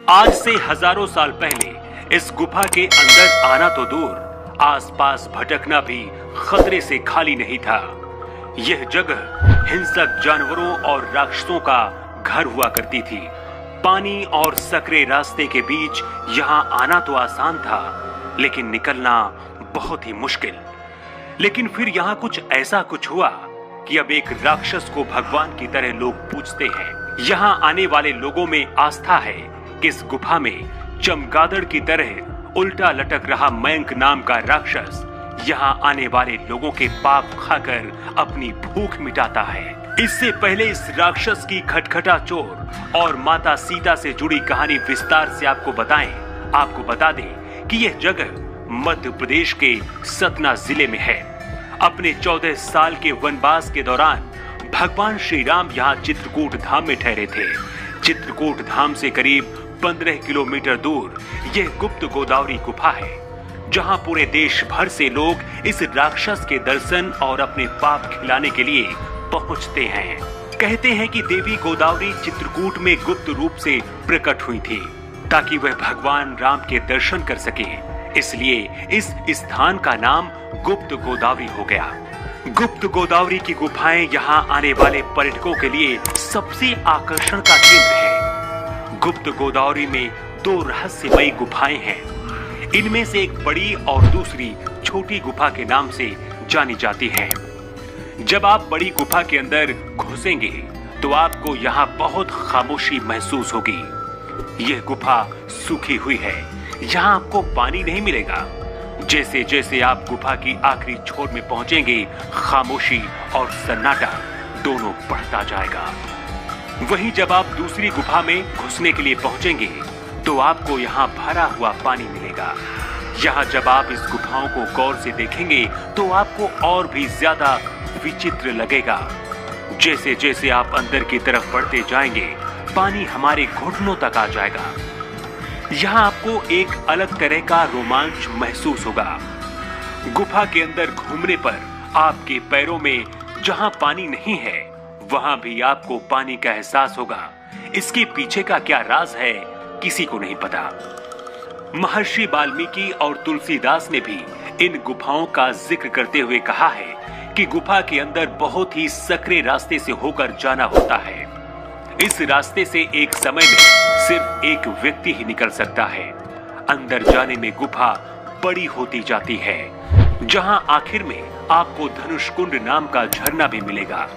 आज से हजारों साल पहले इस गुफा के अंदर आना तो दूर, आसपास भटकना भी खतरे से खाली नहीं था। यह जगह हिंसक जानवरों और राक्षसों का घर हुआ करती थी। पानी और सकरे रास्ते के बीच यहाँ आना तो आसान था, लेकिन निकलना बहुत ही मुश्किल। लेकिन फिर यहाँ कुछ हुआ कि अब एक राक्षस को भगवान की तरह लोग पूजते हैं। यहाँ आने वाले लोगों में आस्था है कि इस गुफा में चमगादड़ की तरह उल्टा लटक रहा मयंक नाम का राक्षस यहाँ आने वाले लोगों के पाप खाकर अपनी भूख मिटाता है। इससे पहले इस राक्षस की खटखटा चोर और माता सीता से जुड़ी कहानी विस्तार से आपको बता दें कि यह जगह मध्य प्रदेश के सतना जिले में है। अपने 14 साल के वनवास के दौरान भगवान श्री राम यहाँ चित्रकूट धाम में ठहरे थे। चित्रकूट धाम से करीब 15 किलोमीटर दूर यह गुप्त गोदावरी गुफा है, जहाँ पूरे देश भर से लोग इस राक्षस के दर्शन और अपने पाप खिलाने के लिए पहुँचते हैं। कहते हैं कि देवी गोदावरी चित्रकूट में गुप्त रूप से प्रकट हुई थी ताकि वह भगवान राम के दर्शन कर सके, इसलिए इस स्थान का नाम गुप्त गोदावरी हो गया। गुप्त गोदावरी की गुफाएं यहाँ आने वाले पर्यटकों के लिए सबसे आकर्षण का केंद्र है। गुप्त गोदावरी में 2 रहस्यमयी गुफाएं हैं। इनमें से एक बड़ी और दूसरी छोटी गुफा के नाम से जानी जाती है। जब आप बड़ी गुफा के अंदर घुसेंगे तो आपको यहाँ बहुत खामोशी महसूस होगी। यह गुफा सूखी हुई है, यहाँ आपको पानी नहीं मिलेगा। जैसे जैसे आप गुफा की आखिरी छोर में पहुंचेंगे, खामोशी और सन्नाटा दोनों बढ़ता जाएगा। वहीं जब आप दूसरी गुफा में घुसने के लिए पहुंचेंगे तो आपको यहाँ भरा हुआ पानी मिलेगा। यहाँ जब आप इस गुफाओं को गौर से देखेंगे तो आपको और भी ज्यादा विचित्र लगेगा। जैसे जैसे आप अंदर की तरफ बढ़ते जाएंगे, पानी हमारे घुटनों तक आ जाएगा। यहाँ आपको एक अलग तरह का रोमांच महसूस होगा। गुफा के अंदर घूमने पर आपके पैरों में जहाँ पानी नहीं है, वहां भी आपको पानी का एहसास होगा। इसके पीछे का क्या राज है, किसी को नहीं पता। महर्षि वाल्मीकि और तुलसीदास ने भी इन गुफाओं का जिक्र करते हुए कहा है कि गुफा के अंदर बहुत ही सकरे रास्ते से होकर जाना होता है। इस रास्ते से एक समय में सिर्फ एक व्यक्ति ही निकल सकता है। अंदर जाने में गुफा बड़ी होती जाती है, जहां आखिर में आपको धनुषकुंड नाम का झरना भी मिलेगा।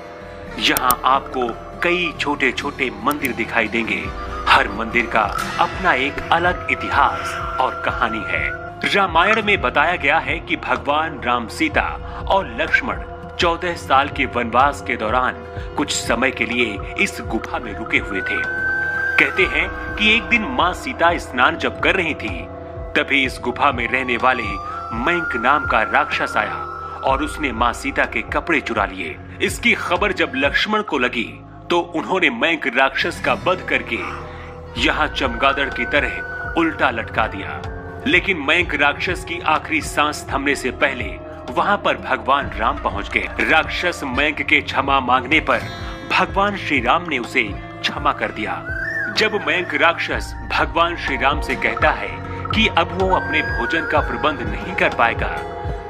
यहाँ आपको कई छोटे छोटे मंदिर दिखाई देंगे। हर मंदिर का अपना एक अलग इतिहास और कहानी है। रामायण में बताया गया है कि भगवान राम, सीता और लक्ष्मण 14 साल के वनवास के दौरान कुछ समय के लिए इस गुफा में रुके हुए थे। कहते हैं कि एक दिन माँ सीता स्नान जब कर रही थी, तभी इस गुफा में रहने वाले मयंक नाम का राक्षस आया और उसने माँ सीता के कपड़े चुरा लिए। इसकी खबर जब लक्ष्मण को लगी तो उन्होंने मयंक राक्षस का वध करके यहाँ चमगादड़ की तरह उल्टा लटका दिया। लेकिन मयंक राक्षस की आखिरी सांस थमने से पहले वहां पर भगवान राम पहुंच गए। राक्षस मयंक के क्षमा मांगने पर भगवान श्री राम ने उसे क्षमा कर दिया। जब मयंक राक्षस भगवान श्री राम से कहता है कि अब वो अपने भोजन का प्रबंध नहीं कर पाएगा,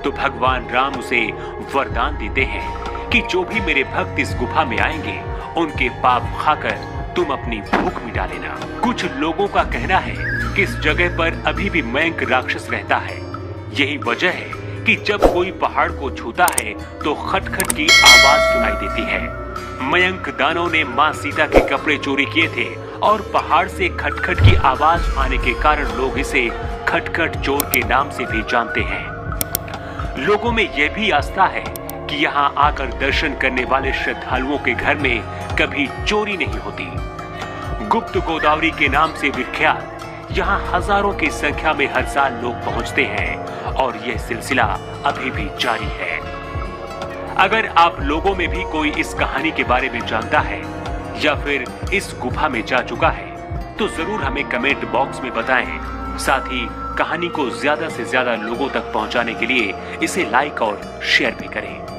तो भगवान राम उसे वरदान देते हैं कि जो भी मेरे भक्त इस गुफा में आएंगे, उनके पाप खाकर तुम अपनी भूख मिटा लेना। कुछ लोगों का कहना है कि इस जगह पर अभी भी मयंक राक्षस रहता है। यही वजह है कि जब कोई पहाड़ को छूता है तो खटखट की आवाज सुनाई देती है। मयंक दानों ने माँ सीता के कपड़े चोरी किए थे और पहाड़ से खटखट की आवाज आने के कारण लोग इसे खटखट चोर के नाम से भी जानते हैं। लोगों में यह भी आस्था है कि यहाँ आकर दर्शन करने वाले श्रद्धालुओं के घर में कभी चोरी नहीं होती। गुप्त गोदावरी के नाम से विख्यात यहाँ हजारों की संख्या में हर साल लोग पहुँचते हैं और यह सिलसिला अभी भी जारी है। अगर आप लोगों में भी कोई इस कहानी के बारे में जानता है या फिर इस गुफा में जा चुका है, तो जरूर हमें कमेंट बॉक्स में बताएं। साथ ही कहानी को ज्यादा से ज्यादा लोगों तक पहुंचाने के लिए इसे लाइक और शेयर भी करें।